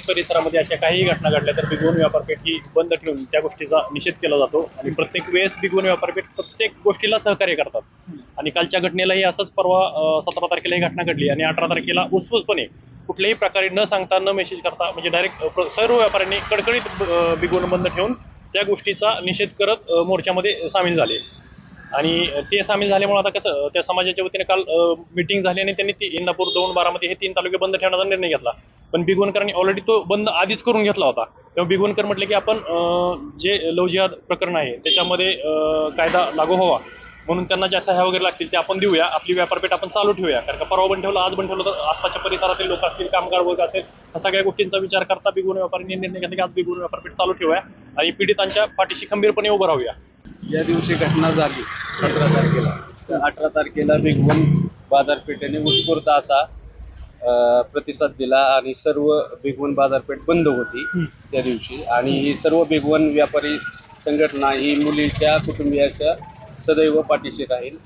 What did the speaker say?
परिसरामध्ये अशा काहीही घटना घडल्या तर बिगवण व्यापारपेठ ही बंद ठेवून त्या गोष्टीचा निषेध केला जातो आणि प्रत्येक वेळेस बिगवण व्यापारपेठ प्रत्येक गोष्टीला सहकार्य करतात आणि कालच्या घटनेलाही असंच परवा 17 तारखेला ही घटना घडली आणि 18 तारखेला उत्स्फूर्तपणे कुठल्याही प्रकारे न सांगता न मेसेज करता म्हणजे डायरेक्ट सर्व व्यापाऱ्यांनी कडकडीत बिगवण बंद ठेवून त्या गोष्टीचा निषेध करत मोर्चामध्ये सामील झाले आणि ते सामील झाल्यामुळे आता कसं त्या समाजाच्या वतीने काल मीटिंग झाली आणि त्यांनी ती इंदापूर, दौंड, बारामती हे 3 तालुके बंद ठेवण्याचा निर्णय घेतला. पण बिगवणकरांनी ऑलरेडी तो बंद आधीच करून घेतला होता. तेव्हा बिगवणकर म्हटले की आपण जे लव जिहाद प्रकरण आहे त्याच्यामध्ये कायदा लागू व्हावा म्हणून त्यांना ज्या सह्या वगैरे लागतील ते आपण देऊया, आपली व्यापारपेठ आपण चालू ठेवूया. कारण का परवा बंद ठेवलं, आज बंद ठेवलं तर आसपासच्या परिसरातील लोक असतील, कामगार वर्ग असेल, ह्या सगळ्या गोष्टींचा विचार करता बिगवण व्यापाऱ्यांनी निर्णय घेतला की आज बिगवण व्यापारपेठ चालू ठेवूया आणि पीडितांच्या पाठीशी खंबीरपणे उभं राहूया. ज्या दिवशी घटना झाली 17 तारखेला तर 18 तारखेला बिगवण बाजारपेठेने उत्स्फूर्त असा प्रतिसाद दिला आणि सर्व बिगवण बाजारपेठ बंद होती त्या दिवशी आणि सर्व बिगवण व्यापारी संघटना ही मुलीच्या कुटुंबियाच्या सदैव पाठीशी राहील.